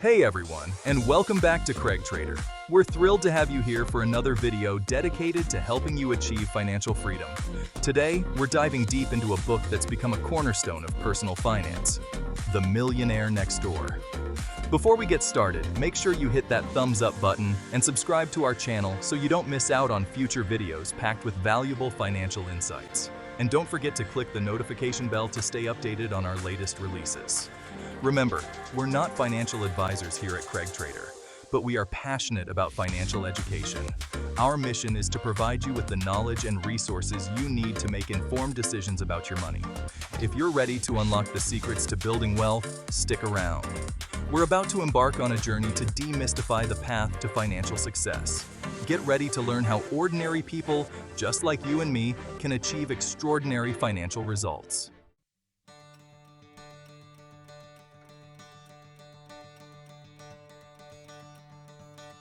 Hey everyone, and welcome back to CraigTrader. We're thrilled to have you here for another video dedicated to helping you achieve financial freedom. Today, we're diving deep into a book that's become a cornerstone of personal finance, The Millionaire Next Door. Before we get started, make sure you hit that thumbs up button and subscribe to our channel so you don't miss out on future videos packed with valuable financial insights. And don't forget to click the notification bell to stay updated on our latest releases. Remember, we're not financial advisors here at CraigTrader, but we are passionate about financial education. Our mission is to provide you with the knowledge and resources you need to make informed decisions about your money. If you're ready to unlock the secrets to building wealth, stick around. We're about to embark on a journey to demystify the path to financial success. Get ready to learn how ordinary people, just like you and me, can achieve extraordinary financial results.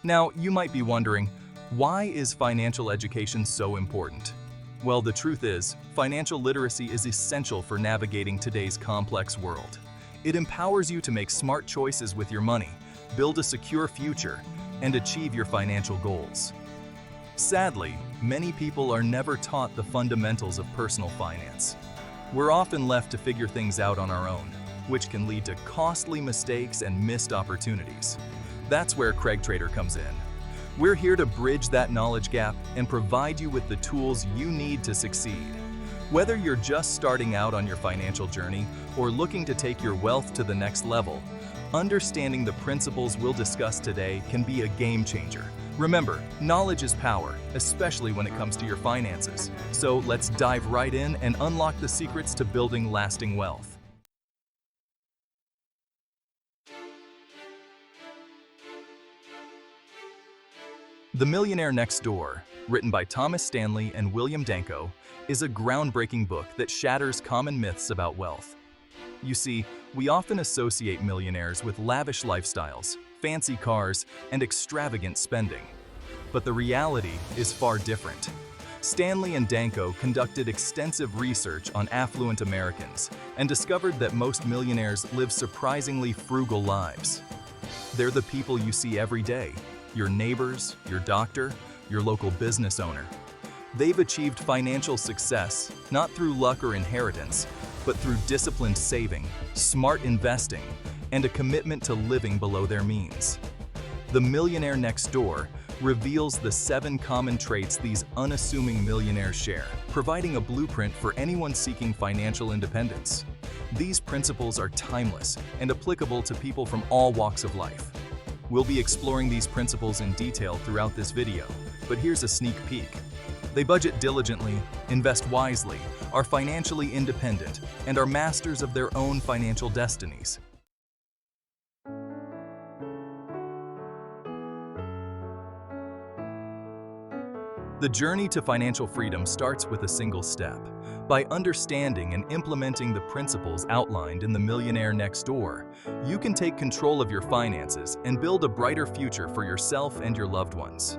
Now, you might be wondering, why is financial education so important? Well, the truth is, financial literacy is essential for navigating today's complex world. It empowers you to make smart choices with your money, build a secure future, and achieve your financial goals. Sadly, many people are never taught the fundamentals of personal finance. We're often left to figure things out on our own, which can lead to costly mistakes and missed opportunities. That's where CraigTrader comes in. We're here to bridge that knowledge gap and provide you with the tools you need to succeed. Whether you're just starting out on your financial journey or looking to take your wealth to the next level, understanding the principles we'll discuss today can be a game changer. Remember, knowledge is power, especially when it comes to your finances. So let's dive right in and unlock the secrets to building lasting wealth. The Millionaire Next Door, written by Thomas Stanley and William Danko, is a groundbreaking book that shatters common myths about wealth. You see, we often associate millionaires with lavish lifestyles, fancy cars, and extravagant spending. But the reality is far different. Stanley and Danko conducted extensive research on affluent Americans and discovered that most millionaires live surprisingly frugal lives. They're the people you see every day. Your neighbors, your doctor, your local business owner. They've achieved financial success not through luck or inheritance, but through disciplined saving, smart investing, and a commitment to living below their means. The Millionaire Next Door reveals the 7 common traits these unassuming millionaires share, providing a blueprint for anyone seeking financial independence. These principles are timeless and applicable to people from all walks of life. We'll be exploring these principles in detail throughout this video, but here's a sneak peek. They budget diligently, invest wisely, are financially independent, and are masters of their own financial destinies. The journey to financial freedom starts with a single step. By understanding and implementing the principles outlined in The Millionaire Next Door, you can take control of your finances and build a brighter future for yourself and your loved ones.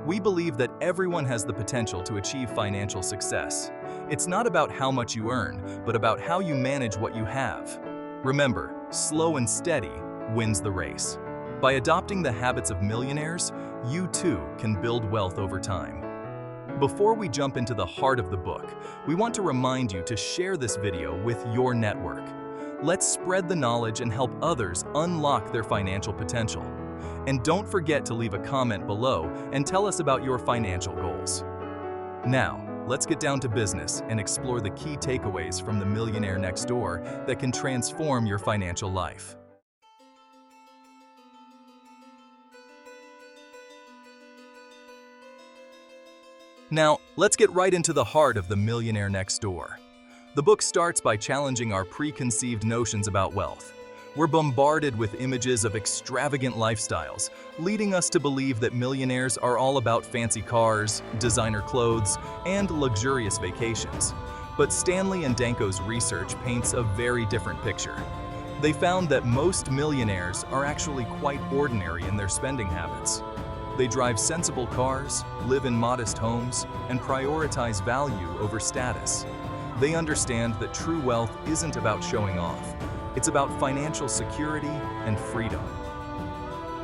We believe that everyone has the potential to achieve financial success. It's not about how much you earn, but about how you manage what you have. Remember, slow and steady wins the race. By adopting the habits of millionaires, you too can build wealth over time. Before we jump into the heart of the book, we want to remind you to share this video with your network. Let's spread the knowledge and help others unlock their financial potential. And don't forget to leave a comment below and tell us about your financial goals. Now, let's get down to business and explore the key takeaways from The Millionaire Next Door that can transform your financial life. Now, let's get right into the heart of The Millionaire Next Door. The book starts by challenging our preconceived notions about wealth. We're bombarded with images of extravagant lifestyles, leading us to believe that millionaires are all about fancy cars, designer clothes, and luxurious vacations. But Stanley and Danko's research paints a very different picture. They found that most millionaires are actually quite ordinary in their spending habits. They drive sensible cars, live in modest homes, and prioritize value over status. They understand that true wealth isn't about showing off. It's about financial security and freedom.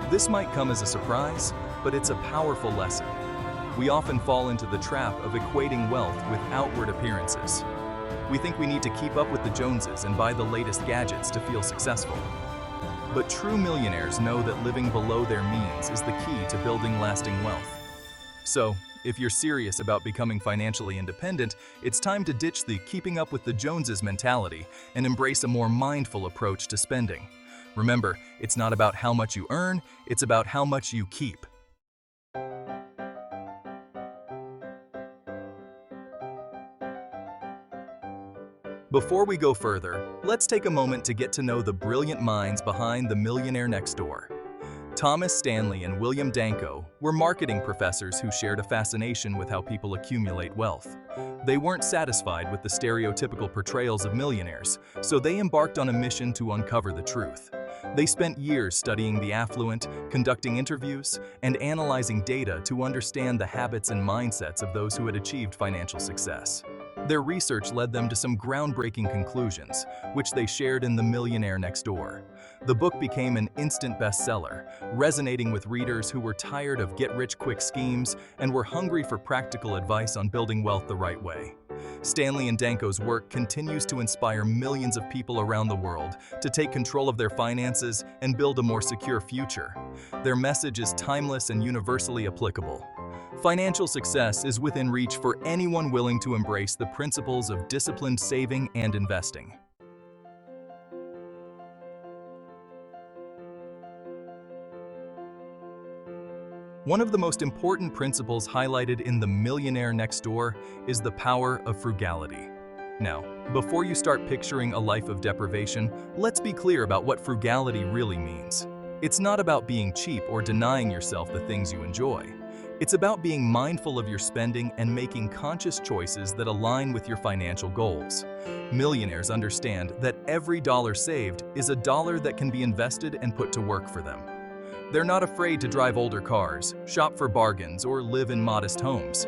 This might come as a surprise, but it's a powerful lesson. We often fall into the trap of equating wealth with outward appearances. We think we need to keep up with the Joneses and buy the latest gadgets to feel successful. But true millionaires know that living below their means is the key to building lasting wealth. So, if you're serious about becoming financially independent, it's time to ditch the keeping up with the Joneses mentality and embrace a more mindful approach to spending. Remember, it's not about how much you earn, it's about how much you keep. Before we go further, let's take a moment to get to know the brilliant minds behind the Millionaire Next Door. Thomas Stanley and William Danko were marketing professors who shared a fascination with how people accumulate wealth. They weren't satisfied with the stereotypical portrayals of millionaires, so they embarked on a mission to uncover the truth. They spent years studying the affluent, conducting interviews, and analyzing data to understand the habits and mindsets of those who had achieved financial success. Their research led them to some groundbreaking conclusions, which they shared in The Millionaire Next Door. The book became an instant bestseller, resonating with readers who were tired of get-rich-quick schemes and were hungry for practical advice on building wealth the right way. Stanley and Danko's work continues to inspire millions of people around the world to take control of their finances and build a more secure future. Their message is timeless and universally applicable. Financial success is within reach for anyone willing to embrace the principles of disciplined saving and investing. One of the most important principles highlighted in The Millionaire Next Door is the power of frugality. Now, before you start picturing a life of deprivation, let's be clear about what frugality really means. It's not about being cheap or denying yourself the things you enjoy. It's about being mindful of your spending and making conscious choices that align with your financial goals. Millionaires understand that every dollar saved is a dollar that can be invested and put to work for them. They're not afraid to drive older cars, shop for bargains, or live in modest homes.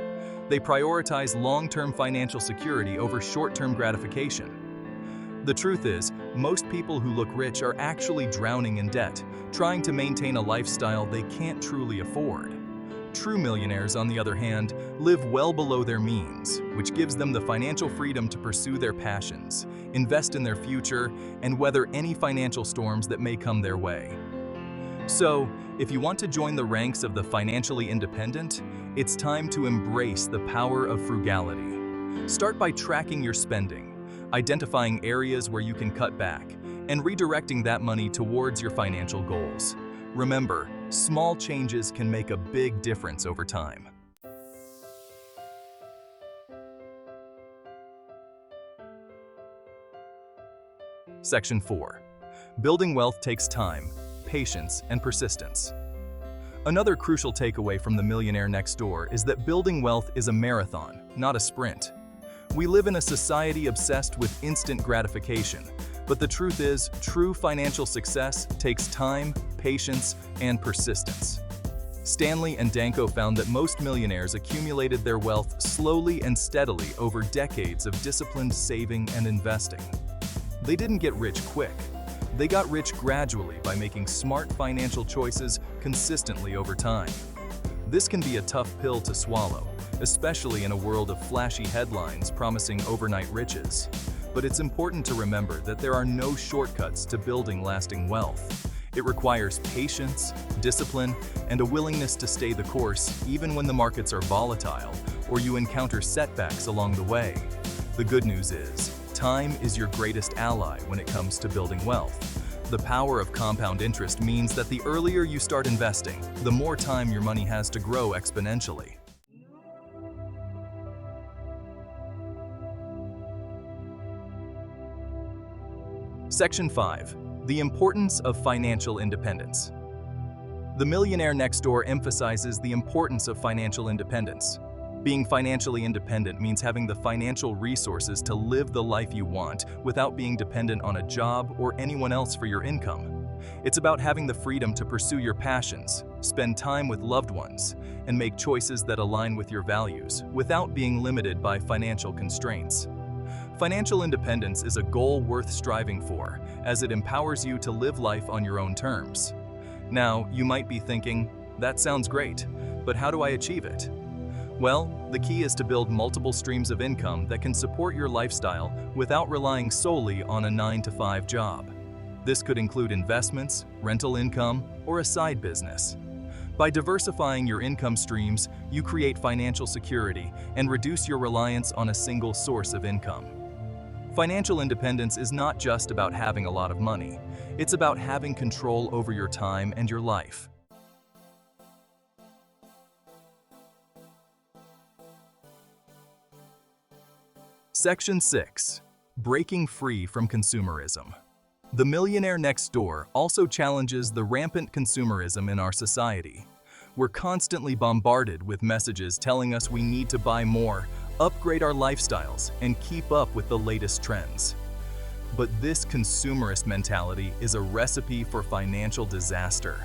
They prioritize long-term financial security over short-term gratification. The truth is, most people who look rich are actually drowning in debt, trying to maintain a lifestyle they can't truly afford. True millionaires, on the other hand, live well below their means, which gives them the financial freedom to pursue their passions, invest in their future, and weather any financial storms that may come their way. So, if you want to join the ranks of the financially independent, it's time to embrace the power of frugality. Start by tracking your spending, identifying areas where you can cut back, and redirecting that money towards your financial goals. Remember, small changes can make a big difference over time. Section 4. Building wealth takes time, patience, and persistence. Another crucial takeaway from The Millionaire Next Door is that building wealth is a marathon, not a sprint. We live in a society obsessed with instant gratification, but the truth is, true financial success takes time, patience, and persistence. Stanley and Danko found that most millionaires accumulated their wealth slowly and steadily over decades of disciplined saving and investing. They didn't get rich quick. They got rich gradually by making smart financial choices consistently over time. This can be a tough pill to swallow, especially in a world of flashy headlines promising overnight riches. But it's important to remember that there are no shortcuts to building lasting wealth. It requires patience, discipline, and a willingness to stay the course even when the markets are volatile or you encounter setbacks along the way. The good news is, time is your greatest ally when it comes to building wealth. The power of compound interest means that the earlier you start investing, the more time your money has to grow exponentially. Section 5. The importance of financial independence. The Millionaire Next Door emphasizes the importance of financial independence. Being financially independent means having the financial resources to live the life you want without being dependent on a job or anyone else for your income. It's about having the freedom to pursue your passions, spend time with loved ones, and make choices that align with your values without being limited by financial constraints. Financial independence is a goal worth striving for, as it empowers you to live life on your own terms. Now, you might be thinking, that sounds great, but how do I achieve it? Well, the key is to build multiple streams of income that can support your lifestyle without relying solely on a 9-to-5 job. This could include investments, rental income, or a side business. By diversifying your income streams, you create financial security and reduce your reliance on a single source of income. Financial independence is not just about having a lot of money. It's about having control over your time and your life. Section 6. Breaking free from consumerism. The Millionaire Next Door also challenges the rampant consumerism in our society. We're constantly bombarded with messages telling us we need to buy more, upgrade our lifestyles, and keep up with the latest trends. But this consumerist mentality is a recipe for financial disaster.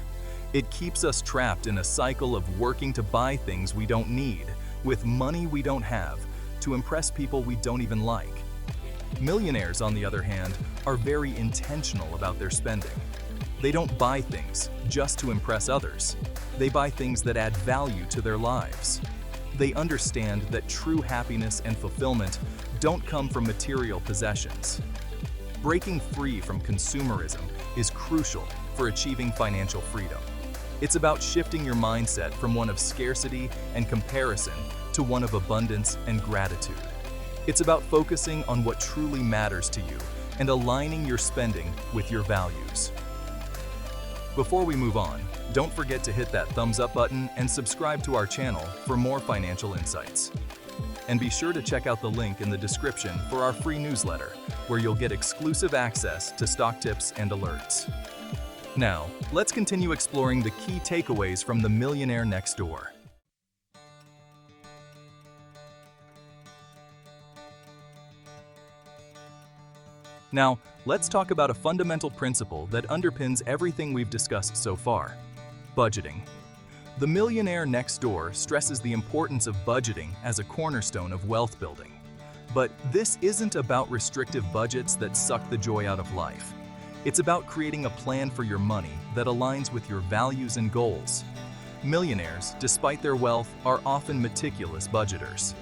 It keeps us trapped in a cycle of working to buy things we don't need, with money we don't have, to impress people we don't even like. Millionaires, on the other hand, are very intentional about their spending. They don't buy things just to impress others. They buy things that add value to their lives. They understand that true happiness and fulfillment don't come from material possessions. Breaking free from consumerism is crucial for achieving financial freedom. It's about shifting your mindset from one of scarcity and comparison to one of abundance and gratitude. It's about focusing on what truly matters to you and aligning your spending with your values. Before we move on, don't forget to hit that thumbs up button and subscribe to our channel for more financial insights. And be sure to check out the link in the description for our free newsletter, where you'll get exclusive access to stock tips and alerts. Now, let's continue exploring the key takeaways from the Millionaire Next Door. Now, let's talk about a fundamental principle that underpins everything we've discussed so far: budgeting. The Millionaire Next Door stresses the importance of budgeting as a cornerstone of wealth building. But this isn't about restrictive budgets that suck the joy out of life. It's about creating a plan for your money that aligns with your values and goals. Millionaires, despite their wealth, are often meticulous budgeters.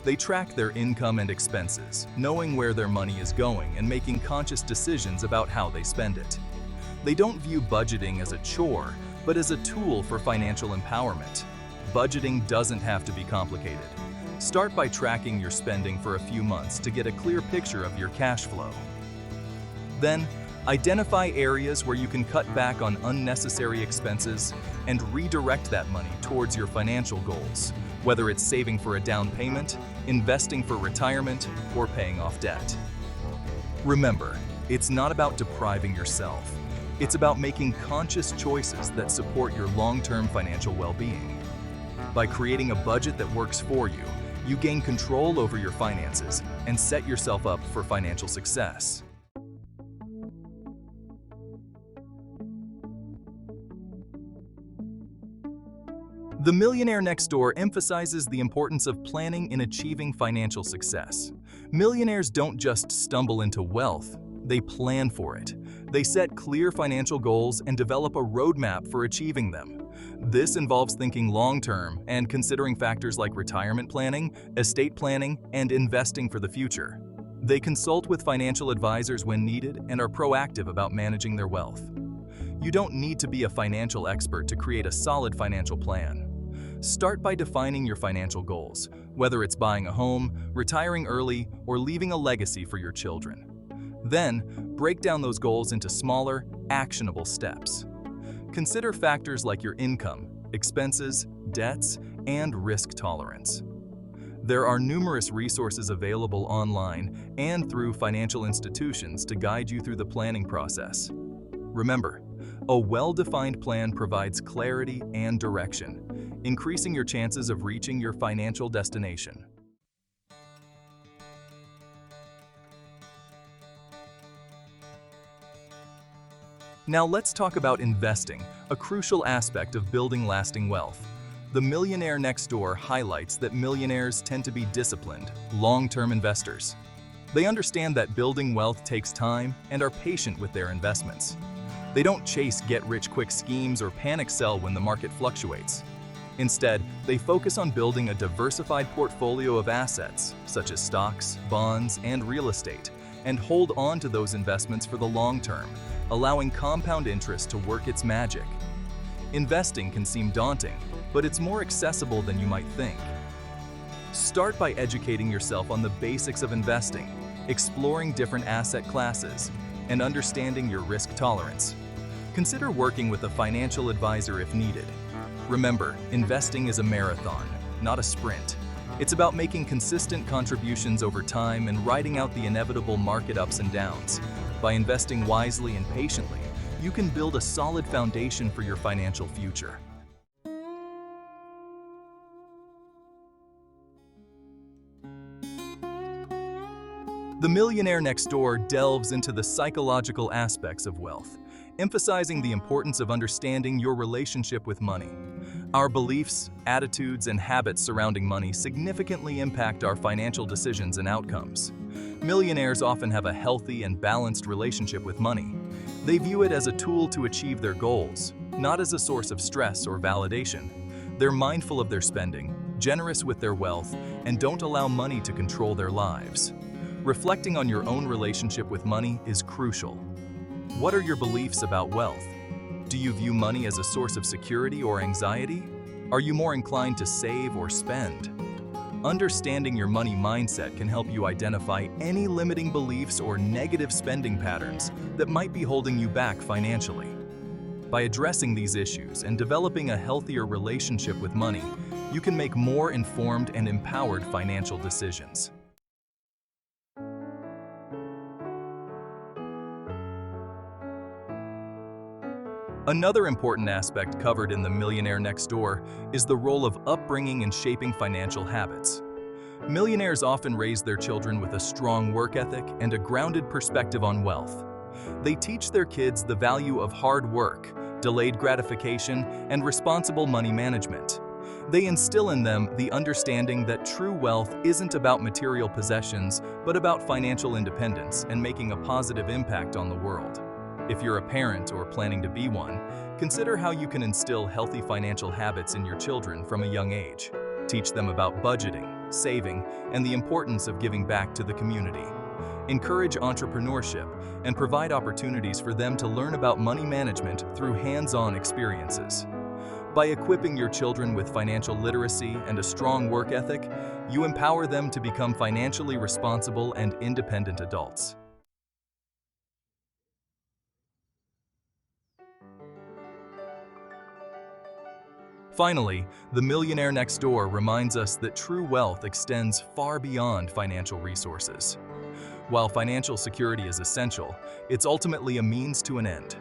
They track their income and expenses, knowing where their money is going and making conscious decisions about how they spend it. They don't view budgeting as a chore, but as a tool for financial empowerment. Budgeting doesn't have to be complicated. Start by tracking your spending for a few months to get a clear picture of your cash flow. Then, identify areas where you can cut back on unnecessary expenses and redirect that money towards your financial goals, whether it's saving for a down payment, investing for retirement, or paying off debt. Remember, it's not about depriving yourself. It's about making conscious choices that support your long-term financial well-being. By creating a budget that works for you, you gain control over your finances and set yourself up for financial success. The Millionaire Next Door emphasizes the importance of planning in achieving financial success. Millionaires don't just stumble into wealth, they plan for it. They set clear financial goals and develop a roadmap for achieving them. This involves thinking long-term and considering factors like retirement planning, estate planning, and investing for the future. They consult with financial advisors when needed and are proactive about managing their wealth. You don't need to be a financial expert to create a solid financial plan. Start by defining your financial goals, whether it's buying a home, retiring early, or leaving a legacy for your children. Then, break down those goals into smaller, actionable steps. Consider factors like your income, expenses, debts, and risk tolerance. There are numerous resources available online and through financial institutions to guide you through the planning process. Remember, a well-defined plan provides clarity and direction, increasing your chances of reaching your financial destination. Now let's talk about investing, a crucial aspect of building lasting wealth. The Millionaire Next Door highlights that millionaires tend to be disciplined, long-term investors. They understand that building wealth takes time and are patient with their investments. They don't chase get-rich-quick schemes or panic sell when the market fluctuates. Instead, they focus on building a diversified portfolio of assets, such as stocks, bonds, and real estate, and hold on to those investments for the long term, allowing compound interest to work its magic. Investing can seem daunting, but it's more accessible than you might think. Start by educating yourself on the basics of investing, exploring different asset classes, and understanding your risk tolerance. Consider working with a financial advisor if needed. Remember, investing is a marathon, not a sprint. It's about making consistent contributions over time and riding out the inevitable market ups and downs. By investing wisely and patiently, you can build a solid foundation for your financial future. The Millionaire Next Door delves into the psychological aspects of wealth, emphasizing the importance of understanding your relationship with money. Our beliefs, attitudes, and habits surrounding money significantly impact our financial decisions and outcomes. Millionaires often have a healthy and balanced relationship with money. They view it as a tool to achieve their goals, not as a source of stress or validation. They're mindful of their spending, generous with their wealth, and don't allow money to control their lives. Reflecting on your own relationship with money is crucial. What are your beliefs about wealth? Do you view money as a source of security or anxiety? Are you more inclined to save or spend? Understanding your money mindset can help you identify any limiting beliefs or negative spending patterns that might be holding you back financially. By addressing these issues and developing a healthier relationship with money, you can make more informed and empowered financial decisions. Another important aspect covered in The Millionaire Next Door is the role of upbringing in shaping financial habits. Millionaires often raise their children with a strong work ethic and a grounded perspective on wealth. They teach their kids the value of hard work, delayed gratification, and responsible money management. They instill in them the understanding that true wealth isn't about material possessions, but about financial independence and making a positive impact on the world. If you're a parent or planning to be one, consider how you can instill healthy financial habits in your children from a young age. Teach them about budgeting, saving, and the importance of giving back to the community. Encourage entrepreneurship and provide opportunities for them to learn about money management through hands-on experiences. By equipping your children with financial literacy and a strong work ethic, you empower them to become financially responsible and independent adults. Finally, The Millionaire Next Door reminds us that true wealth extends far beyond financial resources. While financial security is essential, it's ultimately a means to an end.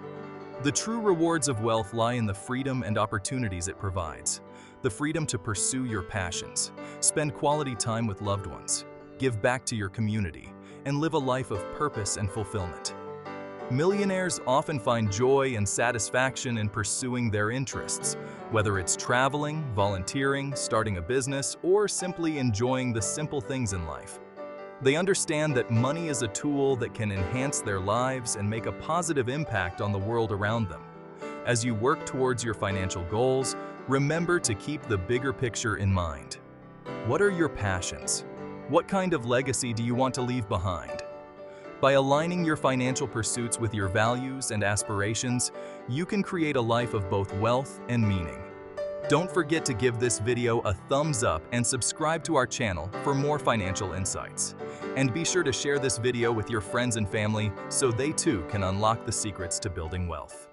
The true rewards of wealth lie in the freedom and opportunities it provides. The freedom to pursue your passions, spend quality time with loved ones, give back to your community, and live a life of purpose and fulfillment. Millionaires often find joy and satisfaction in pursuing their interests, whether it's traveling, volunteering, starting a business, or simply enjoying the simple things in life. They understand that money is a tool that can enhance their lives and make a positive impact on the world around them. As you work towards your financial goals, remember to keep the bigger picture in mind. What are your passions? What kind of legacy do you want to leave behind? By aligning your financial pursuits with your values and aspirations, you can create a life of both wealth and meaning. Don't forget to give this video a thumbs up and subscribe to our channel for more financial insights. And be sure to share this video with your friends and family so they too can unlock the secrets to building wealth.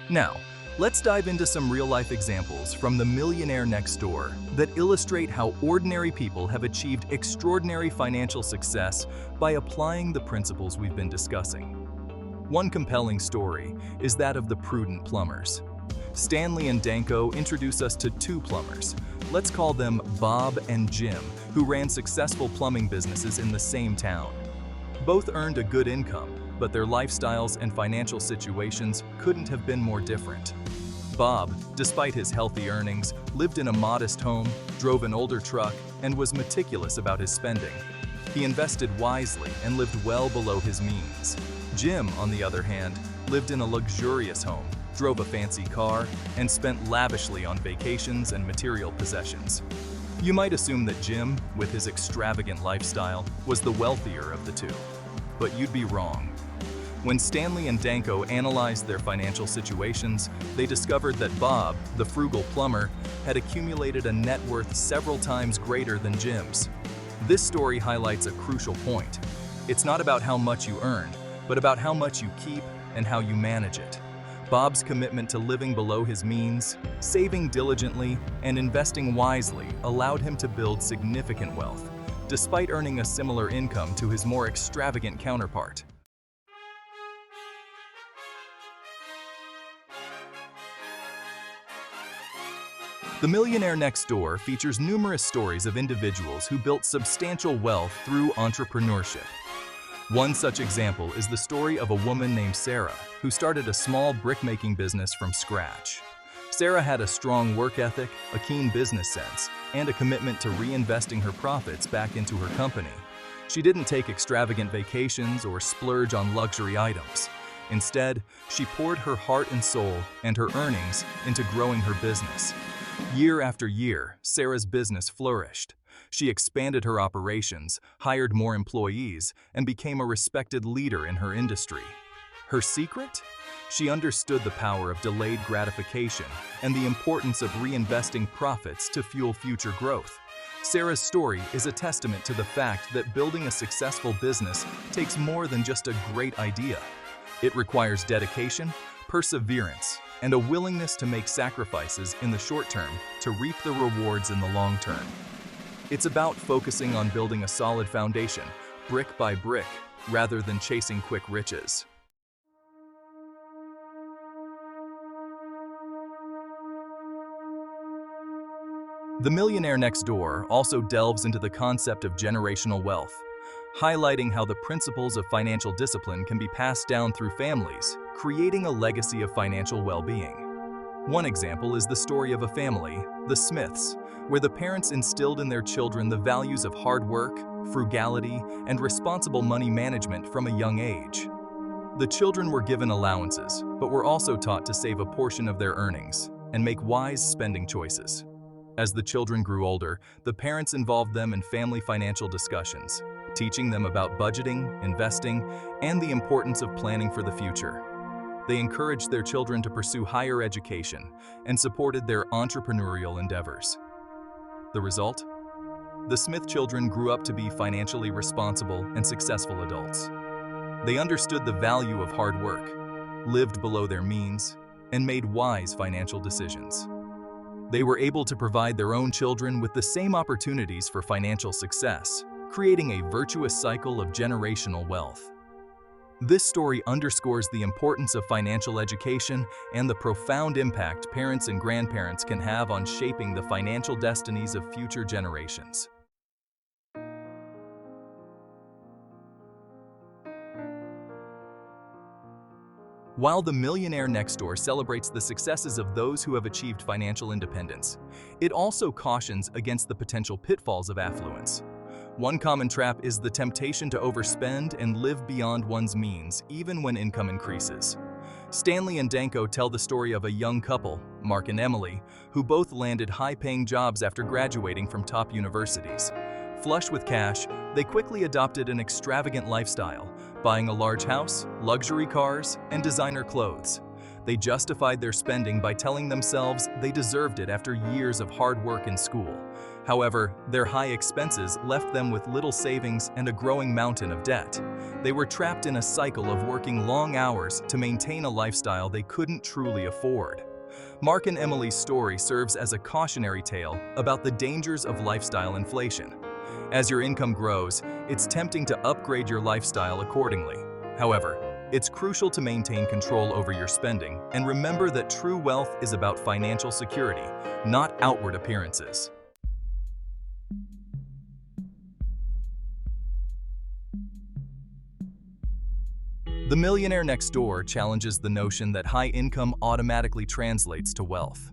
Now, let's dive into some real-life examples from The Millionaire Next Door that illustrate how ordinary people have achieved extraordinary financial success by applying the principles we've been discussing. One compelling story is that of the prudent plumbers. Stanley and Danko introduce us to two plumbers. Let's call them Bob and Jim, who ran successful plumbing businesses in the same town. Both earned a good income, but their lifestyles and financial situations couldn't have been more different. Bob, despite his healthy earnings, lived in a modest home, drove an older truck, and was meticulous about his spending. He invested wisely and lived well below his means. Jim, on the other hand, lived in a luxurious home, drove a fancy car, and spent lavishly on vacations and material possessions. You might assume that Jim, with his extravagant lifestyle, was the wealthier of the two. But you'd be wrong. When Stanley and Danko analyzed their financial situations, they discovered that Bob, the frugal plumber, had accumulated a net worth several times greater than Jim's. This story highlights a crucial point. It's not about how much you earned, but about how much you keep and how you manage it. Bob's commitment to living below his means, saving diligently, and investing wisely allowed him to build significant wealth, despite earning a similar income to his more extravagant counterpart. The Millionaire Next Door features numerous stories of individuals who built substantial wealth through entrepreneurship. One such example is the story of a woman named Sarah, who started a small brick-making business from scratch. Sarah had a strong work ethic, a keen business sense, and a commitment to reinvesting her profits back into her company. She didn't take extravagant vacations or splurge on luxury items. Instead, she poured her heart and soul and her earnings into growing her business. Year after year, Sarah's business flourished. She expanded her operations, hired more employees, and became a respected leader in her industry. Her secret? She understood the power of delayed gratification and the importance of reinvesting profits to fuel future growth. Sarah's story is a testament to the fact that building a successful business takes more than just a great idea. It requires dedication, perseverance, and a willingness to make sacrifices in the short term to reap the rewards in the long term. It's about focusing on building a solid foundation, brick by brick, rather than chasing quick riches. The Millionaire Next Door also delves into the concept of generational wealth, highlighting how the principles of financial discipline can be passed down through families, creating a legacy of financial well-being. One example is the story of a family, the Smiths, where the parents instilled in their children the values of hard work, frugality, and responsible money management from a young age. The children were given allowances, but were also taught to save a portion of their earnings and make wise spending choices. As the children grew older, the parents involved them in family financial discussions, teaching them about budgeting, investing, and the importance of planning for the future. They encouraged their children to pursue higher education and supported their entrepreneurial endeavors. The result? The Smith children grew up to be financially responsible and successful adults. They understood the value of hard work, lived below their means, and made wise financial decisions. They were able to provide their own children with the same opportunities for financial success, creating a virtuous cycle of generational wealth. This story underscores the importance of financial education and the profound impact parents and grandparents can have on shaping the financial destinies of future generations. While The Millionaire Next Door celebrates the successes of those who have achieved financial independence, it also cautions against the potential pitfalls of affluence. One common trap is the temptation to overspend and live beyond one's means, even when income increases. Stanley and Danko tell the story of a young couple, Mark and Emily, who both landed high-paying jobs after graduating from top universities. Flush with cash, they quickly adopted an extravagant lifestyle, buying a large house, luxury cars, and designer clothes. They justified their spending by telling themselves they deserved it after years of hard work in school. However, their high expenses left them with little savings and a growing mountain of debt. They were trapped in a cycle of working long hours to maintain a lifestyle they couldn't truly afford. Mark and Emily's story serves as a cautionary tale about the dangers of lifestyle inflation. As your income grows, it's tempting to upgrade your lifestyle accordingly. However, it's crucial to maintain control over your spending and remember that true wealth is about financial security, not outward appearances. The Millionaire Next Door challenges the notion that high income automatically translates to wealth.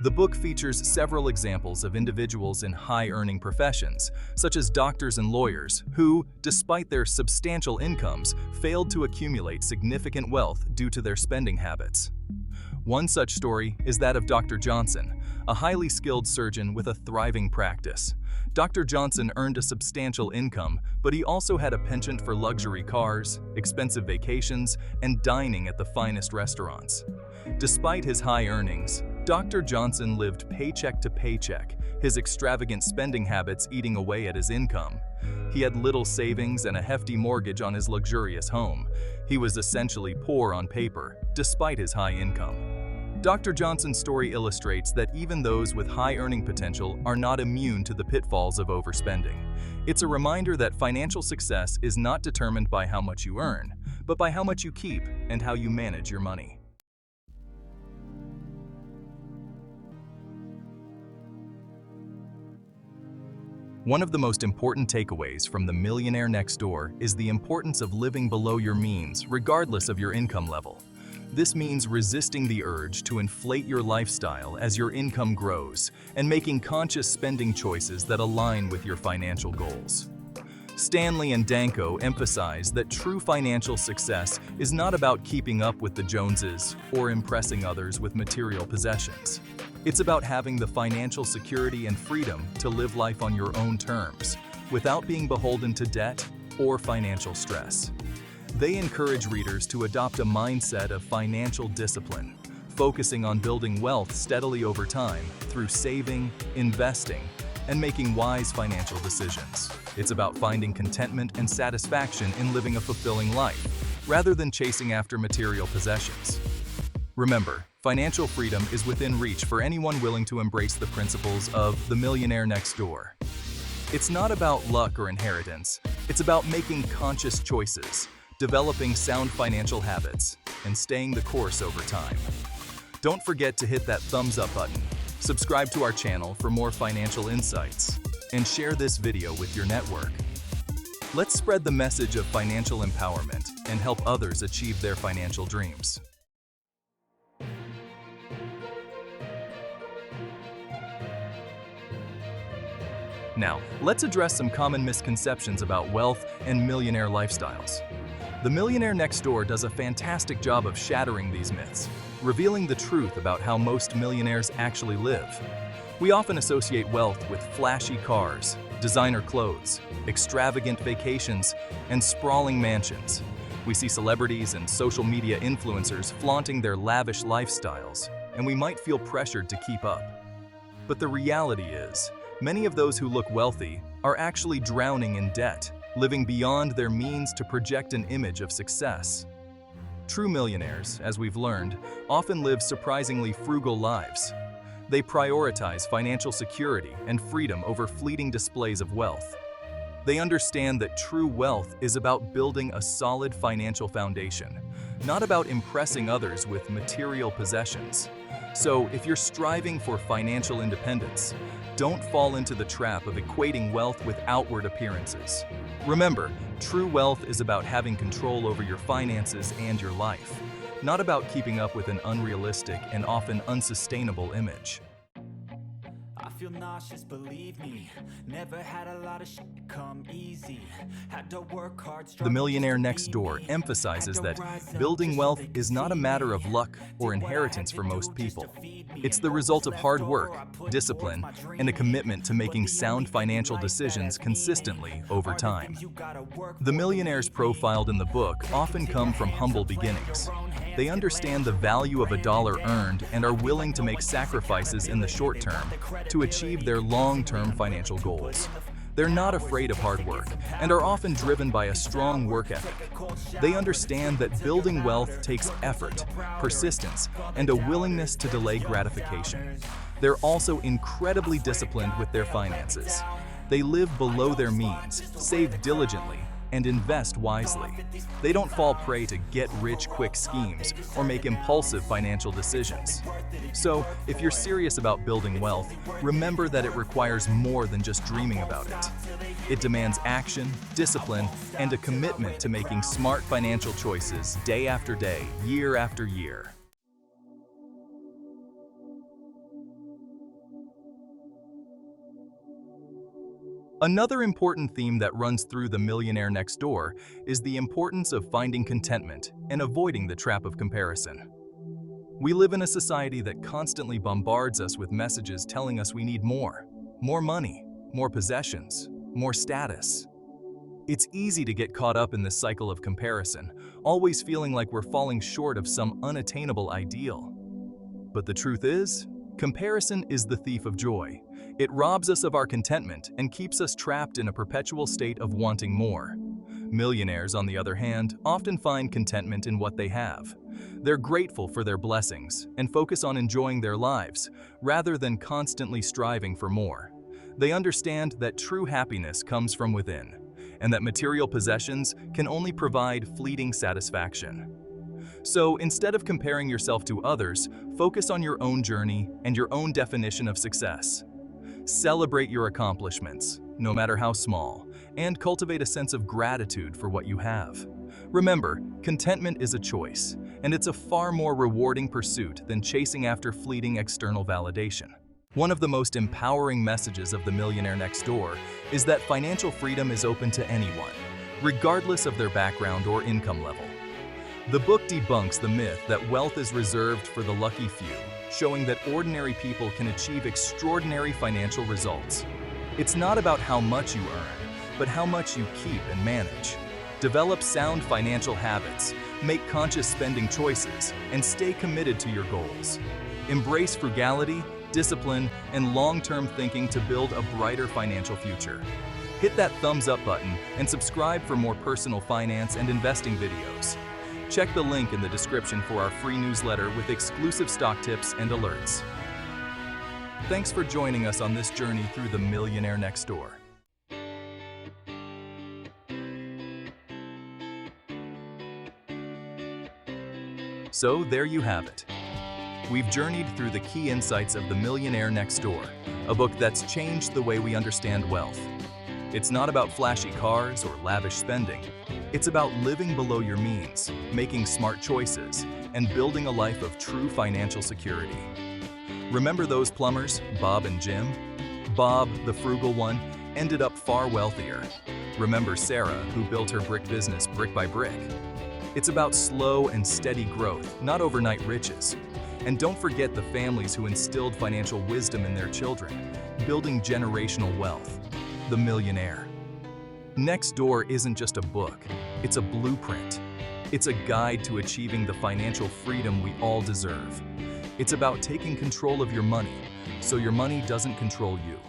The book features several examples of individuals in high-earning professions, such as doctors and lawyers, who, despite their substantial incomes, failed to accumulate significant wealth due to their spending habits. One such story is that of Dr. Johnson, a highly skilled surgeon with a thriving practice. Dr. Johnson earned a substantial income, but he also had a penchant for luxury cars, expensive vacations, and dining at the finest restaurants. Despite his high earnings, Dr. Johnson lived paycheck to paycheck, his extravagant spending habits eating away at his income. He had little savings and a hefty mortgage on his luxurious home. He was essentially poor on paper, despite his high income. Dr. Johnson's story illustrates that even those with high earning potential are not immune to the pitfalls of overspending. It's a reminder that financial success is not determined by how much you earn, but by how much you keep and how you manage your money. One of the most important takeaways from The Millionaire Next Door is the importance of living below your means, regardless of your income level. This means resisting the urge to inflate your lifestyle as your income grows and making conscious spending choices that align with your financial goals. Stanley and Danko emphasize that true financial success is not about keeping up with the Joneses or impressing others with material possessions. It's about having the financial security and freedom to live life on your own terms, without being beholden to debt or financial stress. They encourage readers to adopt a mindset of financial discipline, focusing on building wealth steadily over time through saving, investing, and making wise financial decisions. It's about finding contentment and satisfaction in living a fulfilling life, rather than chasing after material possessions. Remember, financial freedom is within reach for anyone willing to embrace the principles of The Millionaire Next Door. It's not about luck or inheritance. It's about making conscious choices, developing sound financial habits, and staying the course over time. Don't forget to hit that thumbs up button, subscribe to our channel for more financial insights, and share this video with your network. Let's spread the message of financial empowerment and help others achieve their financial dreams. Now, let's address some common misconceptions about wealth and millionaire lifestyles. The Millionaire Next Door does a fantastic job of shattering these myths, revealing the truth about how most millionaires actually live. We often associate wealth with flashy cars, designer clothes, extravagant vacations, and sprawling mansions. We see celebrities and social media influencers flaunting their lavish lifestyles, and we might feel pressured to keep up. But the reality is, many of those who look wealthy are actually drowning in debt, living beyond their means to project an image of success. True millionaires, as we've learned, often live surprisingly frugal lives. They prioritize financial security and freedom over fleeting displays of wealth. They understand that true wealth is about building a solid financial foundation, not about impressing others with material possessions. So, if you're striving for financial independence, don't fall into the trap of equating wealth with outward appearances. Remember, true wealth is about having control over your finances and your life, not about keeping up with an unrealistic and often unsustainable image. I feel nauseous, believe me. Never had a lot of shit come easy. Had to work hard. The Millionaire Next Door emphasizes that building wealth is not a matter of luck or inheritance for most people. It's the result of hard work, discipline, and a commitment to making sound financial decisions consistently over time. The millionaires profiled in the book often come from humble beginnings. They understand the value of a dollar earned and are willing to make sacrifices in the short term to achieve their long-term financial goals. They're not afraid of hard work and are often driven by a strong work ethic. They understand that building wealth takes effort, persistence, and a willingness to delay gratification. They're also incredibly disciplined with their finances. They live below their means, save diligently, and invest wisely. They don't fall prey to get-rich-quick schemes or make impulsive financial decisions. So, if you're serious about building wealth, remember that it requires more than just dreaming about it. It demands action, discipline, and a commitment to making smart financial choices day after day, year after year. Another important theme that runs through The Millionaire Next Door is the importance of finding contentment and avoiding the trap of comparison. We live in a society that constantly bombards us with messages telling us we need more money, more possessions, more status. It's easy to get caught up in this cycle of comparison, always feeling like we're falling short of some unattainable ideal. But the truth is, comparison is the thief of joy. It robs us of our contentment and keeps us trapped in a perpetual state of wanting more. Millionaires, on the other hand, often find contentment in what they have. They're grateful for their blessings and focus on enjoying their lives, rather than constantly striving for more. They understand that true happiness comes from within, and that material possessions can only provide fleeting satisfaction. So instead of comparing yourself to others, focus on your own journey and your own definition of success. Celebrate your accomplishments, no matter how small, and cultivate a sense of gratitude for what you have. Remember, contentment is a choice, and it's a far more rewarding pursuit than chasing after fleeting external validation. One of the most empowering messages of The Millionaire Next Door is that financial freedom is open to anyone, regardless of their background or income level. The book debunks the myth that wealth is reserved for the lucky few, showing that ordinary people can achieve extraordinary financial results. It's not about how much you earn, but how much you keep and manage. Develop sound financial habits, make conscious spending choices, and stay committed to your goals. Embrace frugality, discipline, and long-term thinking to build a brighter financial future. Hit that thumbs up button and subscribe for more personal finance and investing videos. Check the link in the description for our free newsletter with exclusive stock tips and alerts. Thanks for joining us on this journey through The Millionaire Next Door. So there you have it. We've journeyed through the key insights of The Millionaire Next Door, a book that's changed the way we understand wealth. It's not about flashy cars or lavish spending. It's about living below your means, making smart choices, and building a life of true financial security. Remember those plumbers, Bob and Jim? Bob, the frugal one, ended up far wealthier. Remember Sarah, who built her brick business brick by brick? It's about slow and steady growth, not overnight riches. And don't forget the families who instilled financial wisdom in their children, building generational wealth. The Millionaire Next Door isn't just a book, it's a blueprint. It's a guide to achieving the financial freedom we all deserve. It's about taking control of your money, so your money doesn't control you.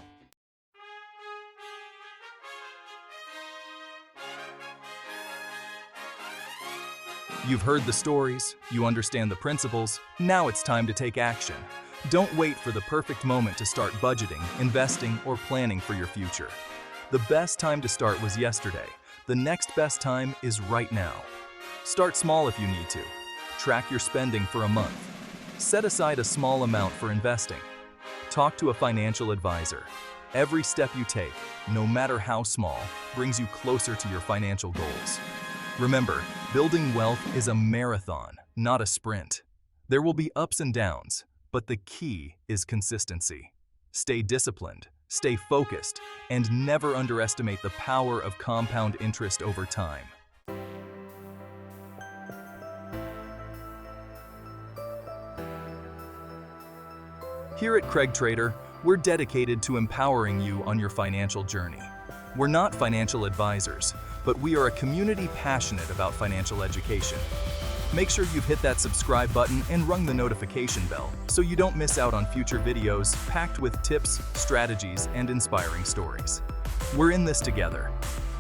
You've heard the stories, you understand the principles, now it's time to take action. Don't wait for the perfect moment to start budgeting, investing, or planning for your future. The best time to start was yesterday. The next best time is right now. Start small if you need to. Track your spending for a month. Set aside a small amount for investing. Talk to a financial advisor. Every step you take, no matter how small, brings you closer to your financial goals. Remember, building wealth is a marathon, not a sprint. There will be ups and downs, but the key is consistency. Stay disciplined, stay focused, and never underestimate the power of compound interest over time. Here at CraigTrader, we're dedicated to empowering you on your financial journey. We're not financial advisors, but we are a community passionate about financial education. Make sure you've hit that subscribe button and rung the notification bell so you don't miss out on future videos packed with tips, strategies, and inspiring stories. We're in this together.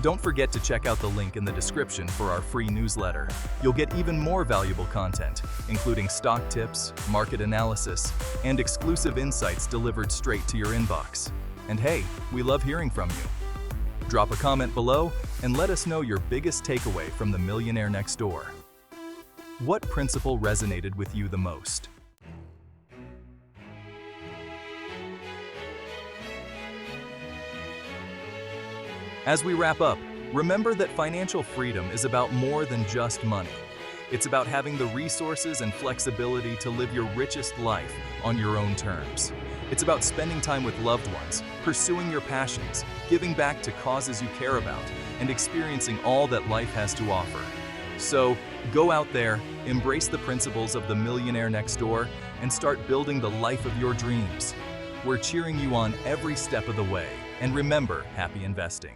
Don't forget to check out the link in the description for our free newsletter. You'll get even more valuable content, including stock tips, market analysis, and exclusive insights delivered straight to your inbox. And hey, we love hearing from you. Drop a comment below and let us know your biggest takeaway from The Millionaire Next Door. What principle resonated with you the most? As we wrap up, remember that financial freedom is about more than just money. It's about having the resources and flexibility to live your richest life on your own terms. It's about spending time with loved ones, pursuing your passions, giving back to causes you care about, and experiencing all that life has to offer. So, go out there, embrace the principles of the Millionaire Next Door, and start building the life of your dreams. We're cheering you on every step of the way, and remember, happy investing.